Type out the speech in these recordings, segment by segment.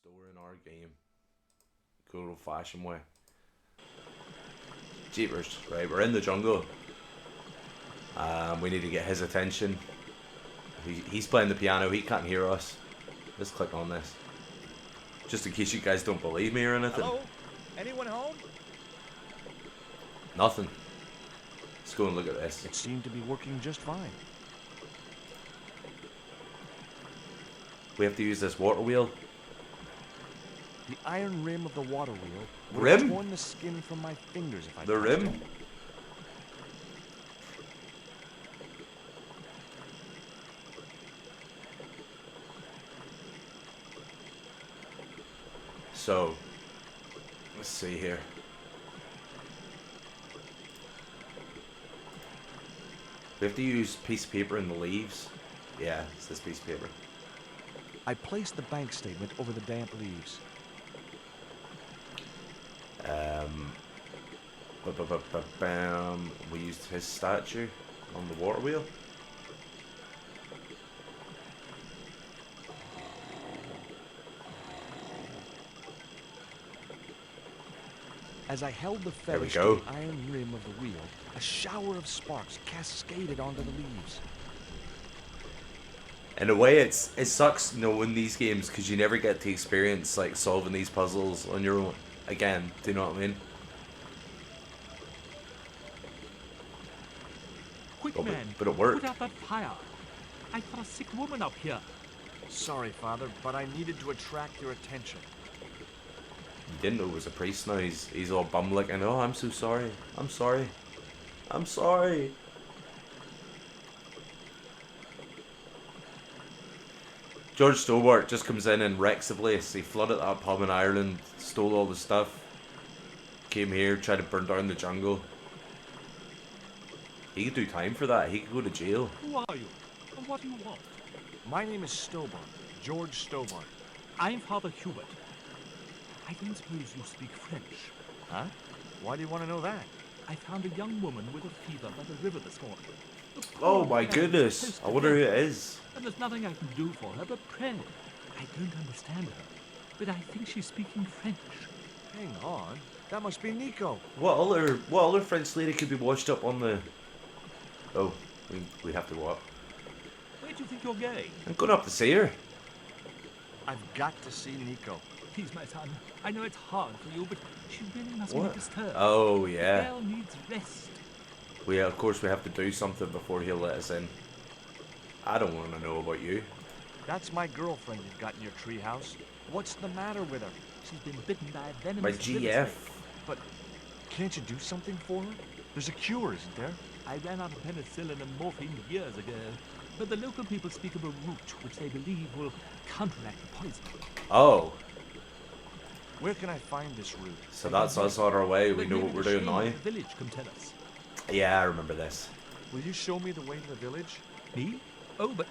store in our game. Good old fashioned way. Jeepers, right, we're in the jungle. We need to get his attention. He's playing the piano, he can't hear us. Let's click on this. Just in case you guys don't believe me or anything. Hello? Anyone home? Nothing. Let's go and look at this. It seemed to be working just fine. We have to use this water wheel. The iron rim of the water wheel would Rim? have torn the skin from my fingers if I The touched rim? it. So, let's see here. We have to use piece of paper in the leaves. Yeah, it's this piece of paper. I placed the bank statement over the damp leaves. Bam. We used his statue on the water wheel. As I held the There we fetish go. to the iron rim of the wheel, a shower of sparks cascaded onto the leaves. In a way, it sucks knowing these games because you never get to experience like solving these puzzles on your own. Again, do you know what I mean? Quick, But man. it worked. Put out that fire. I've got a sick woman up here. Sorry, Father, but I needed to attract your attention. You didn't know it was a priest now. He's all bum looking. Oh, I'm so sorry. I'm sorry. I'm sorry. George Stobart just comes in and wrecks the place. He flooded that pub in Ireland, stole all the stuff, came here, tried to burn down the jungle. He could do time for that. He could go to jail. Who are you? And what do you want? My name is Stobart, George Stobart. I'm Father Hubert. I don't suppose you speak French. Huh? Why do you want to know that? I found a young woman with a fever by the river this morning. The Oh poor my man is goodness. close to I wonder who death, it is. And there's nothing I can do for her but pray. I don't understand her, but I think she's speaking French. Hang on. That must be Nico. What other French lady could be washed up on the... Oh, we have to go up. Where do you think you're going? I'm going up to see her. I've got to see Nico. Please, my son. I know it's hard for you, but she really must What? be disturbed. Oh, The yeah. girl needs rest. Of course, we have to do something before he'll let us in. I don't want to know about you. That's my girlfriend you've got in your treehouse. What's the matter with her? She's been bitten by a venomous My river GF. snake. But can't you do something for her? There's a cure, isn't there? I ran out of penicillin and morphine years ago, but the local people speak of a root which they believe will counteract the poison. Oh, Where can I find this root? so that's us on our way. We But know maybe what we're the doing shame now. of the village can tell us. Yeah, I remember this. Will you show me the way to the village? Me? Oh, but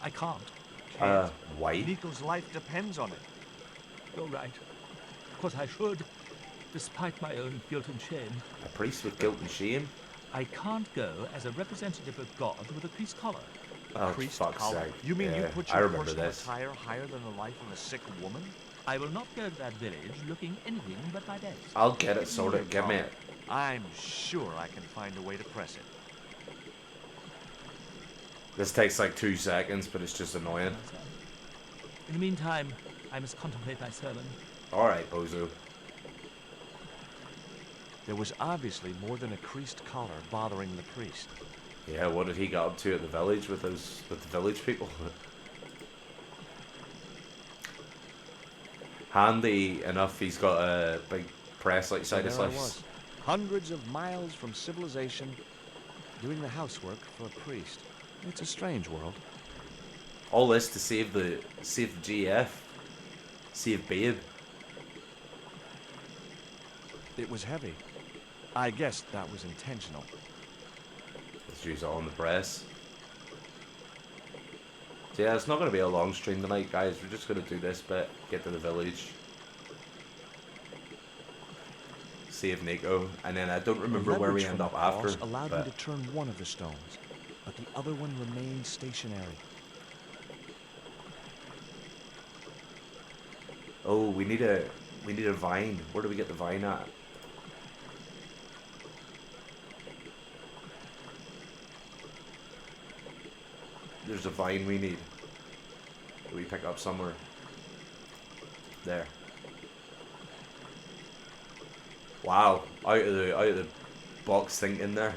I can't. Why? Nico's life depends on it. You're right. Of course I should, despite my own guilt and shame. A priest with guilt and shame? I can't go as a representative of God with a priest collar. Oh, Priest fuck's collar. sake. You mean you Yeah, put I your remember personal this. attire higher than the life of a sick woman? I will not go to that village looking anything but my best. I'll get it sorted. Give me it. I'm sure I can find a way to press it. This takes like 2 seconds, but it's just annoying. In the meantime, I must contemplate my sermon. Alright, bozo. There was obviously more than a creased collar bothering the priest. Yeah, what did he get up to at the village with the village people? Handy enough, he's got a big press like side And of there I slice. was, hundreds of miles from civilization, doing the housework for a priest. It's a strange world. All this to save the GF, save Babe. It was heavy. I guess that was intentional. Let's use it on the press. So yeah, it's not going to be a long stream tonight, guys. We're just going to do this bit, get to the village, save Nico, and then I don't remember where we Leverage end from up the after. cross allowed me But to turn one of the stones, but the other one remained stationary. Oh, we need a vine. Where do we get the vine at? There's a vine we need. That we pick up somewhere. There. Wow, out of the box thinking there.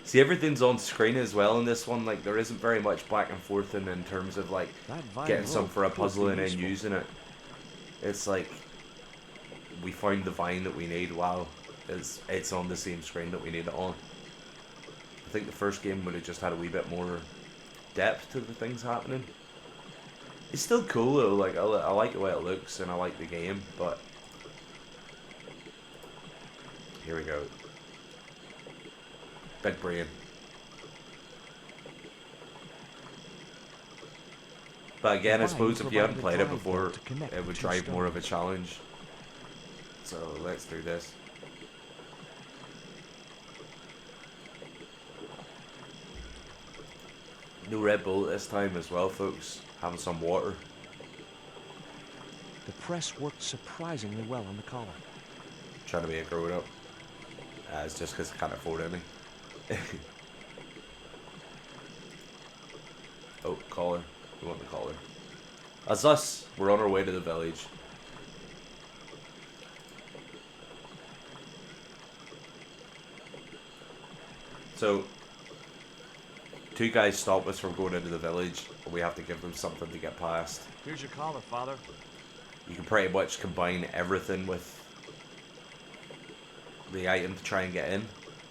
See, everything's on screen as well in this one. Like, there isn't very much back and forth in terms of like That vine getting some rope for a could puzzle be and then useful. using it. It's like we found the vine that we need. Wow, it's on the same screen that we need it on. I think the first game would have just had a wee bit more depth to the things happening. It's still cool though. Like I like the way it looks and I like the game, but here we go. Big brain. But again, I The vine suppose if you haven't provided played it drive before, to connect it would the two drive more of a stones. challenge. So let's do this. No Red Bull this time as well, folks. Having some water. The press worked surprisingly well on the collar. Trying to be a grown up. It's just because I can't afford any. Oh, collar. We want the collar. As us, we're on our way to the village. So, two guys stop us from going into the village, and we have to give them something to get past. Here's your collar, Father. You can pretty much combine everything with the item to try and get in,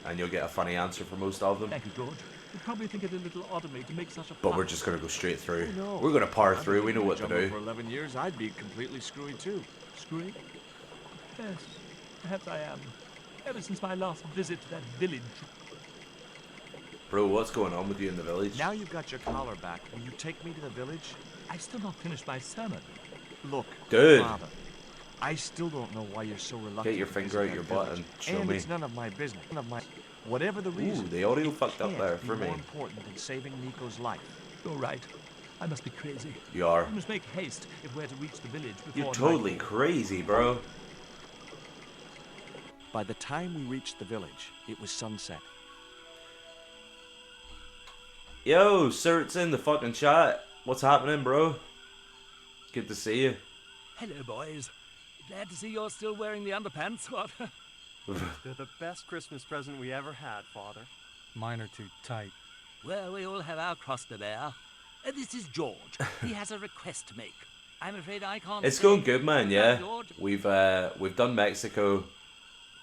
and you'll get a funny answer for most of them. Thank you, George. You'd probably think it a little odd of me to make such a But fuss. we're just going to go straight through. Oh, no. We're going to power I've through, been we know in what to jungle do. For 11 years, I'd be completely screwy too. Screwy? Yes, perhaps I am. Ever since my last visit to that village. Bro, what's going on with you in the village? Now you've got your collar back. Will you take me to the village? I've still not finished my sermon. Look, Dude. Father, I still don't know why you're so reluctant. Get your to finger visit out your that butt village. and show And me. it's none of my business. None of my. Whatever the reason. the audio it fucked up can't there be for me. more important than saving Nico's life. You're right. I must be crazy. You are. We must make haste if we're to reach the village before You're totally nightfall. crazy, bro. By the time we reached the village, it was sunset. Yo, Sirt's in the fucking chat. What's happening, bro? Good to see you. Hello, boys. Glad to see you're still wearing the underpants. What? They're the best Christmas present we ever had, Father. Mine are too tight. Well, we all have our cross to bear. This is George. He has a request to make. I'm afraid I can't. It's say- going good, man. Yeah, George. we've done Mexico.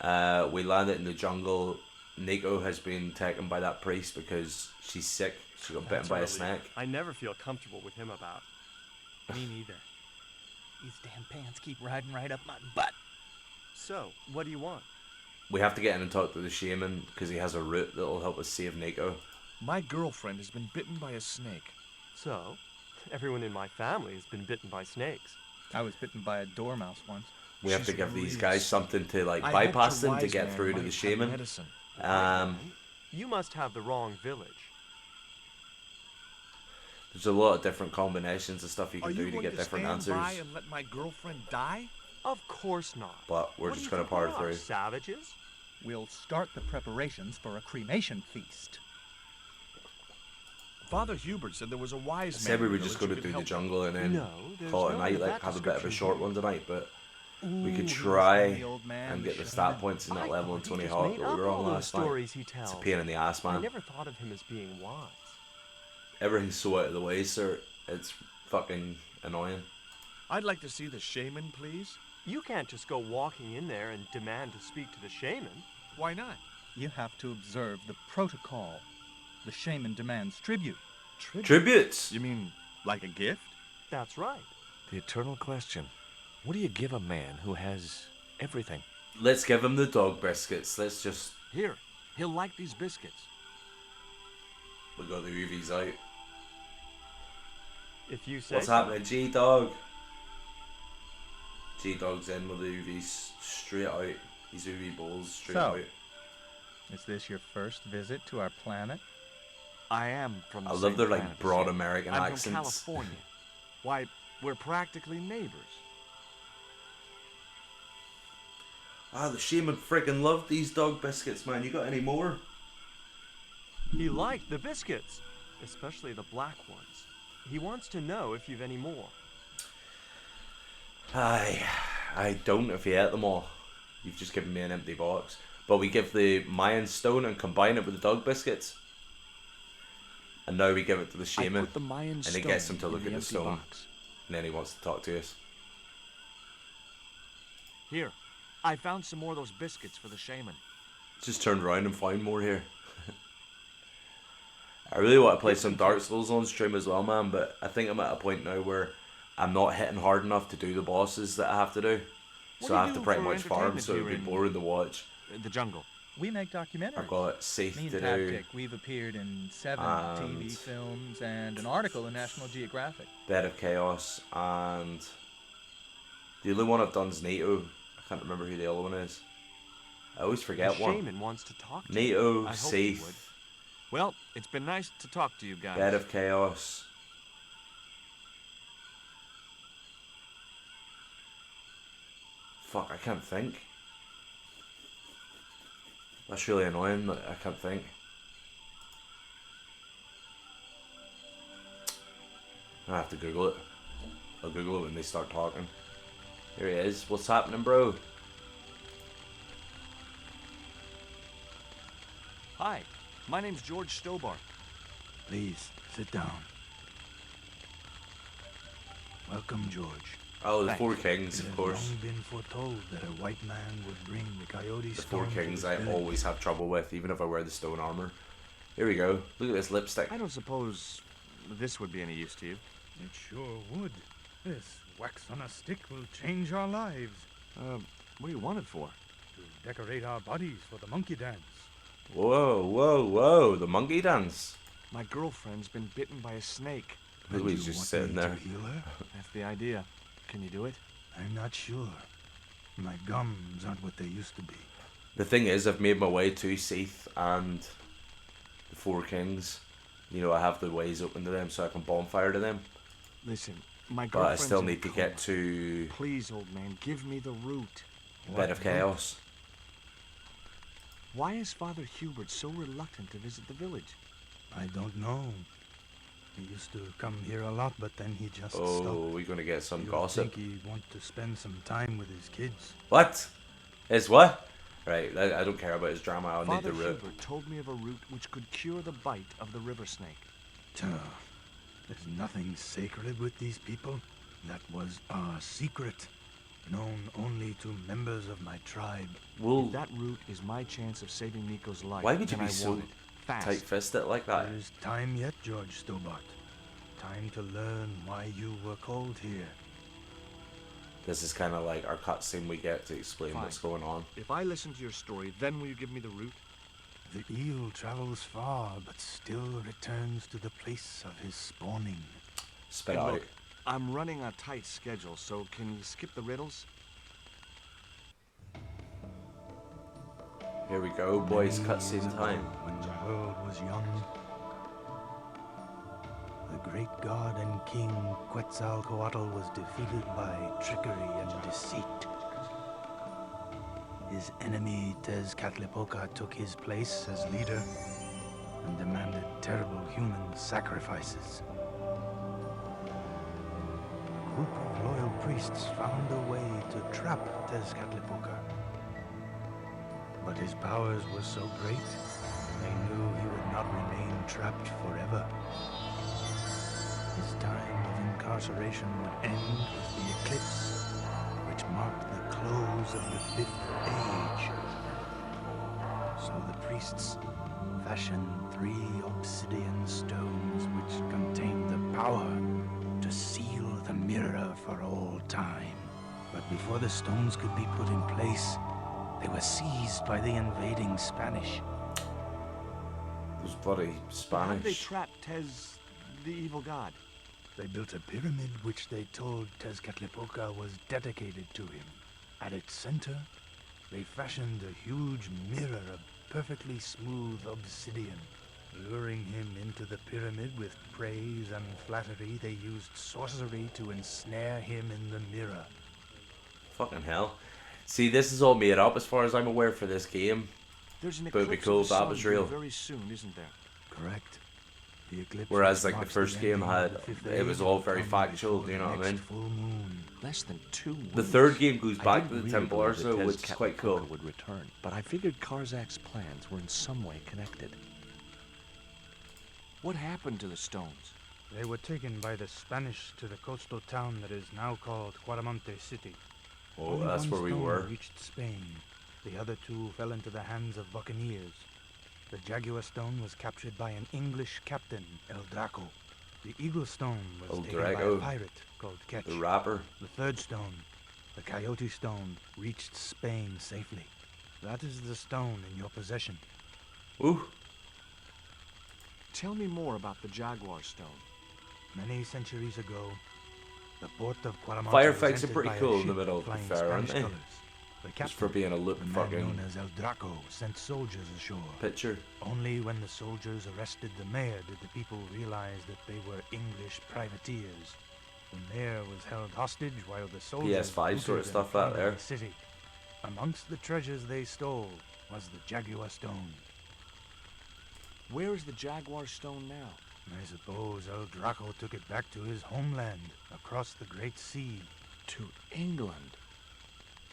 We landed in the jungle. Nico has been taken by that priest because she's sick. She got bitten That's by a relief. snake. I never feel comfortable with him about. Me neither. These damn pants keep riding right up my butt. So, what do you want? We have to get in and talk to the shaman because he has a route that will help us save Nico. My girlfriend has been bitten by a snake. So, everyone in my family has been bitten by snakes. I was bitten by a dormouse once. We have to She's give these really guys sick. something to like I bypass hoped your them to wise get man through to might the have shaman. medicine. You must have the wrong village. There's a lot of different combinations of stuff you Are can you do to going get to different stand by answers. and let my girlfriend die? Of course not. But we're What do just you gonna think we power are, through. Savages? We'll start the preparations for a cremation feast. Father Hubert said there was a wise I man. said we in were the just village going to who do could the help jungle and then No, there's call it a no night, end of like that have a bit of a description short here. one tonight. But we Ooh, could he's try the old man, and the get the stat shaman. points in that I level thought in he 20 just Hawk made that up we were all on those last night. stories he It's a tells. pain in the ass, I man. never thought of him as being wise. Everything's so out of the way, sir. It's fucking annoying. I'd like to see the shaman, please. You can't just go walking in there and demand to speak to the shaman. Why not? You have to observe the protocol. The shaman demands tribute. Tributes! You mean like a gift? That's right. The eternal question. What do you give a man who has everything? Let's give him the dog biscuits. Let's just... Here, he'll like these biscuits. We got the UVs out. If you say What's so. happening, G-Dog? G-Dog's in with the UVs straight out. These UV balls straight So, out. Is this your first visit to our planet? I am from the I love same their like planet as broad you. American I'm accents. from California. Why, we're practically neighbors. Ah, the shaman freaking loved these dog biscuits, man. You got any more? He liked the biscuits, especially the black ones. He wants to know if you've any more. I don't if you ate them all. You've just given me an empty box. But we give the Mayan stone and combine it with the dog biscuits. And now we give it to the I shaman. put the Mayan And stone it gets him to in look the at the empty stone. box. And then he wants to talk to us. Here, I found some more of those biscuits for the shaman. Just turned around and found more here. I really want to play some Dark Souls on stream as well, man. But I think I'm at a point now where I'm not hitting hard enough to do the bosses that I have to do. What So do I you have to do pretty for much farm, entertainment so it would here be in- boring to watch. The jungle. We make documentaries. I've got Safe Me to and do, Taptic, we've appeared in 7 And- TV films and an article in National Geographic. Bed of Chaos, and the only one I've done is NATO. I can't remember who the other one is. I always The forget one. shaman wants to talk to you. NATO, I hope you would. Safe, Well, it's been nice to talk to you guys. Bed of Chaos. Fuck, I can't think. That's really annoying that I can't think. I have to Google it. I'll Google it when they start talking. Here he is. What's happening, bro? Hi, my name's George Stobart. Please, sit down. Welcome, George. Oh, the Thanks. Four Kings, It of has course. long been foretold that a white man would bring the coyote The stone Four to Kings his I village. always have trouble with, even if I wear the stone armor. Here we go. Look at this lipstick. I don't suppose this would be any use to you. It sure would. This wax on a stick will change our lives. What do you want it for? To decorate our bodies for the monkey dance. Whoa, whoa, whoa. The monkey dance. My girlfriend's been bitten by a snake. Look, And he's you just want sitting me there. to heal her? That's the idea. Can you do it? I'm not sure. My gums aren't what they used to be. The thing is, I've made my way to Seath and the Four Kings. You know, I have the ways open to them so I can bonfire to them. Listen, my But I girlfriend's still in need to coma. get to Please, old man, give me the root. Bed of Chaos. Why is Father Hubert so reluctant to visit the village? I don't know. He used to come here a lot, but then he just Oh, stopped. we're going to get some You'd gossip. think he'd want to spend some time with his kids. What? Is what? Right, I don't care about his drama. I'll need Father the root. Hubert told me of a root which could cure the bite of the river snake. There's nothing sacred with these people. That was our secret, known only to members of my tribe. Well, If that root is my chance of saving Nico's life, why would you then be I so want it. Fast. tight-fisted like that? There is time yet, George Stobart. Time to learn why you were called here. This is kind of like our cutscene we get to explain Fine. what's going on. If I listen to your story, then will you give me the root? The eel travels far, but still returns to the place of his spawning. Spit And out. look, I'm running a tight schedule, so can you skip the riddles? Here we go, boys. Many Cutscene years time. ago, when the world was young, the great god and king Quetzalcoatl was defeated by trickery and deceit. His enemy Tezcatlipoca took his place as leader and demanded terrible human sacrifices. A group of loyal priests found a way to trap Tezcatlipoca. But his powers were so great, they knew he would not remain trapped forever. His time of incarceration would end with the eclipse, which marked the close of the Fifth Age. So the priests fashioned 3 obsidian stones which contained the power to seal the mirror for all time. But before the stones could be put in place, they were seized by the invading Spanish. Those bloody How did they Spanish. trap Tez, the evil god? They built a pyramid which they told Tezcatlipoca was dedicated to him. At its center, they fashioned a huge mirror of perfectly smooth obsidian. Luring him into the pyramid with praise and flattery, they used sorcery to ensnare him in the mirror. Fucking hell. See, this is all made up as far as I'm aware for this game. There's an But it'd be eclipse cool of if the that sun was due real. very soon, isn't there? Correct. The eclipse Whereas, like, the marks first game ending had, of the fifth it was age all will very come factual, before do you know the what I next mean? full moon. Less than 2 weeks. The third game goes I back didn't to the really Temple believe that Ursa, Tez which is quite cool. Would return, but I figured Karzak's plans were in some way connected. What happened to the stones? They were taken by the Spanish to the coastal town that is now called Guaramonte City. Oh, Only that's one where we stone were. reached Spain. The other two fell into the hands of buccaneers. The Jaguar Stone was captured by an English captain, El Draco. The Eagle Stone was El taken by Draco. a pirate called Ketch. The rapper. The third stone, the Coyote Stone, reached Spain safely. That is the stone in your possession. Ooh. Tell me more about the Jaguar Stone. Many centuries ago, the port of Guaramonte Fire was effects are entered pretty by a cool in the ship middle, to be flying fair, aren't Spanish they? colours. The Just for captain, being a look the man fucking known as El Draco, sent soldiers ashore. picture. Only when the soldiers arrested the mayor did the people realize that they were English privateers. The mayor was held hostage while the soldiers PS5 sort of looted and stuff out plundered there. the city. Amongst the treasures they stole was the Jaguar Stone. Where is the Jaguar Stone now? I suppose El Draco took it back to his homeland, across the Great Sea. To England.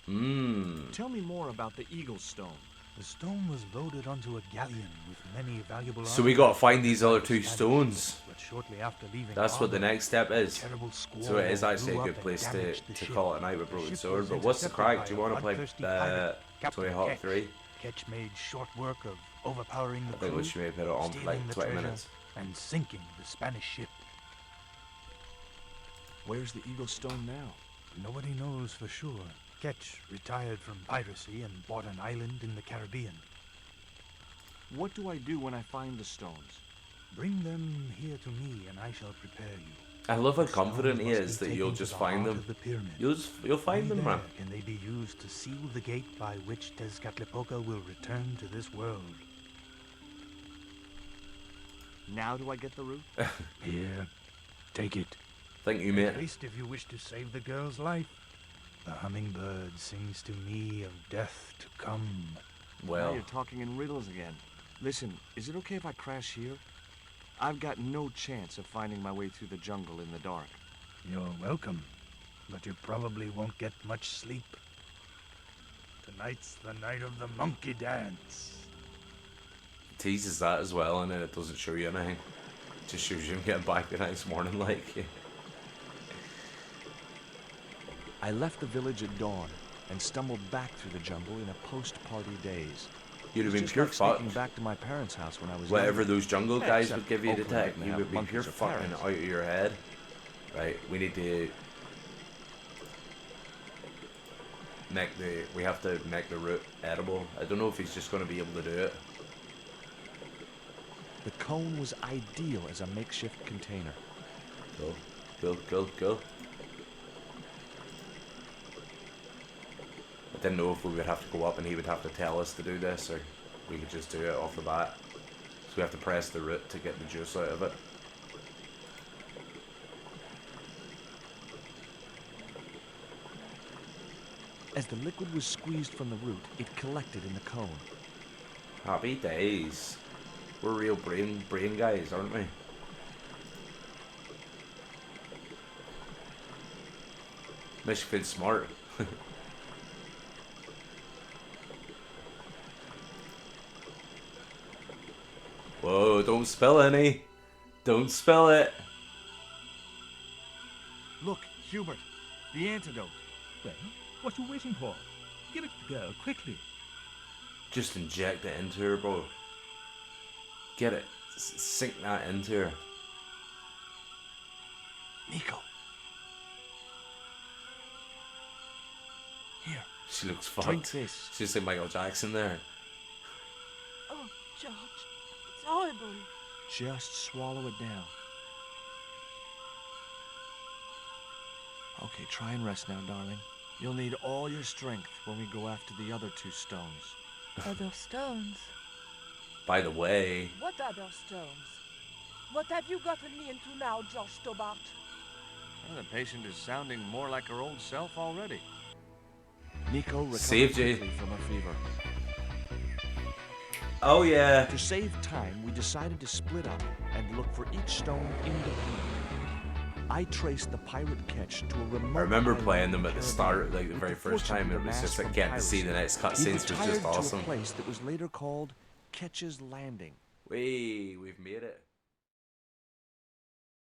Mmm. Tell me more about the Eagle Stone. The stone was loaded onto a galleon with many valuable So we gotta artifacts find these other by two Spanish stones. ships, But shortly after leaving That's what the harbor, next step a is. terrible squall So it is actually blew a up good and place damaged the to ship. call it a night with The Broken ship Sword. was But what's the intercepted crack? by Do you a want to play bloodthirsty pirate, Captain Tony Hawk Ketch. 3? Ketch made short work of overpowering the I think crew, we should maybe put it on for stealing like the 20 treasure, minutes. and sinking the Spanish ship. Where's the Eagle Stone now? Nobody knows for sure. Ketch retired from piracy and bought an island in the Caribbean. What do I do when I find the stones? Bring them here to me, and I shall prepare you. I love how The confident stones he must is be that you'll taken to just the find heart them. of the pyramid. You'll find Only them, man. there can they be used to seal the gate by which Tezcatlipoca will return to this world. Now do I get the root? Here, take it. Thank you, At mate. least if you wish to save the girl's life. The hummingbird sings to me of death to come. Now Well, you're talking in riddles again. Listen, is it okay if I crash here? I've got no chance of finding my way through the jungle in the dark. You're welcome, but you probably won't get much sleep. Tonight's the night of the monkey dance. teases that as well, and then it doesn't show you anything. It just shows you him getting back the next morning, like. I left the village at dawn and stumbled back through the jungle in a post-party daze. You'd have been It's just pure like sneaking fucked. back to my parents' house when I was Whatever younger. those jungle guys Except would give you to hopefully take, they you have would be monkeys pure or fucking parrots. out of your head. Right, we need to we have to make the root edible. I don't know if he's just going to be able to do it. The cone was ideal as a makeshift container. Cool, cool, cool, cool. I didn't know if we would have to go up and he would have to tell us to do this, or we could just do it off the bat. So we have to press the root to get the juice out of it. As the liquid was squeezed from the root, it collected in the cone. Happy days. We're real brain guys, aren't we? Makes you feel smart. Whoa, don't spill any. Don't spill it. Look, Hubert, the antidote. Well, what you waiting for? Give it to the girl, quickly. Just inject it into her, bro. Get it. Sink that into her. Nico. Here. She looks Drink fucked. this. She's like Michael Jackson there. Oh, George, it's horrible. Just swallow it down. Okay, try and rest now, darling. You'll need all your strength when we go after the other two stones. Other stones? By the way, What other stones? What have you gotten me into now, George Stobart? Well, the patient is sounding more like her old self already. Nico recovered Saved you. quickly from a fever. Oh yeah. To save time, we decided to split up and look for each stone independently. I traced the pirate ketch to a remote I remember island playing in them the at the Caribbean start, like the with very the first fortune time. It was amassed just like from getting to see piracy. the next We cutscenes was retired just to awesome. a place that was later called Ketch's Landing. We've made it.